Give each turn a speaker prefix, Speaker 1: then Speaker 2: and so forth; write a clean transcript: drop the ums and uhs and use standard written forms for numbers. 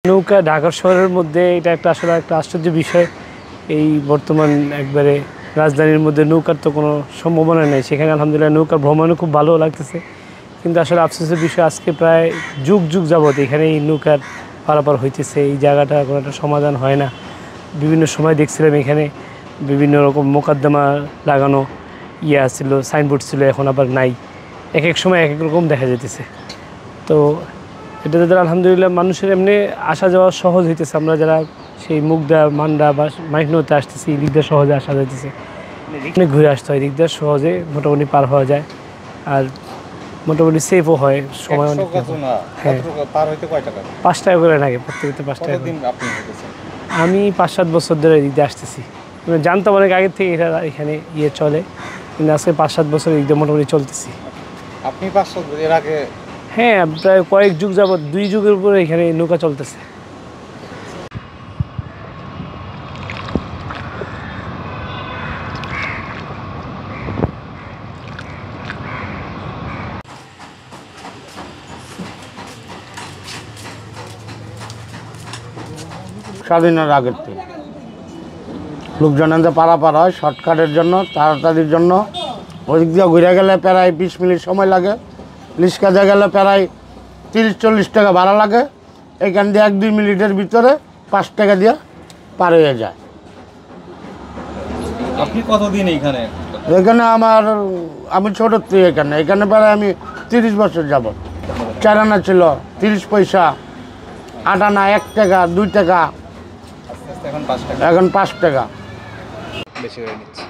Speaker 1: নৌকা ঢাকা শহরের মধ্যে এটা আসলে একটা আশ্চর্য বিষয়। এই বর্তমান একবারে রাজধানীর মধ্যে নৌকার তো কোনো সম্ভাবনা নেই, সেখানে আলহামদুলিল্লাহ নৌকার ভ্রমণও খুব ভালো লাগতেছে। কিন্তু আসলে আফসোসের বিষয়, আজকে প্রায় যুগ যুগ যাবত এখানে এই নৌকার পারাপার হইতেছে। এই জায়গাটা কোনো একটা সমাধান হয় না। বিভিন্ন সময় দেখছিলাম এখানে বিভিন্ন রকম মোকদ্দমা লাগানো ছিল, সাইনবোর্ড ছিল, এখন আবার নাই। এক এক সময় এক এক রকম দেখা যেতেছে। তো এটাতে দ্বারা আলহামদুলিল্লাহ মানুষের এমনি আসা যাওয়া সহজ হইতেছে। আমরা যারা সেই মুগদা, মান্ডা বা মাইকনোতে আসতেছি, এই দিক দিয়ে সহজে আসা যাইতেছে। এখানে ঘুরে আসতে হয়, দিক দিয়ে সহজে মোটামুটি পার হওয়া যায়, আর মোটামুটি সেফও হয়। সময় অনেক, হ্যাঁ, 5 টাকা করে লাগে প্রত্যেকটা, 5 টাকা। আমি 5-7 বছর ধরে এই দিক দিয়ে আসতেছি। জানতাম অনেক আগের থেকে এখানে চলে, কিন্তু আজকে 5-7 বছর এই দিক দিয়ে মোটামুটি চলতেছি।
Speaker 2: আপনি 5 বছর এর আগে?
Speaker 1: হ্যাঁ, প্রায় কয়েক যুগ যাবত, 2 যুগের উপরে এখানে নৌকা চলতেছে।
Speaker 3: স্বাধীনের আগের থেকে লোকজন পারাপার হয় শর্টকাটের জন্য, তাড়াতাড়ির জন্য। ওদিক দিয়ে ঘুরে গেলে প্রায় 20 মিনিট সময় লাগে। লিসকাজে গেলে প্রায় 30-40 টাকা ভাড়া লাগে। এখান দিয়ে 1-2 মিনিটের ভিতরে 5 টাকা দিয়ে পার হয়ে যায়।
Speaker 2: আপনি কতদিন এইখানে?
Speaker 3: এখানে আমি ছোট থেকে এখানে প্রায় আমি 30 বছর যাবত। 4 আনা ছিল 30 পয়সা, 8 আনা 1 টাকা, 2 টাকা, এখন 5 টাকা।
Speaker 2: বেশি হয়ে নিচ্ছে।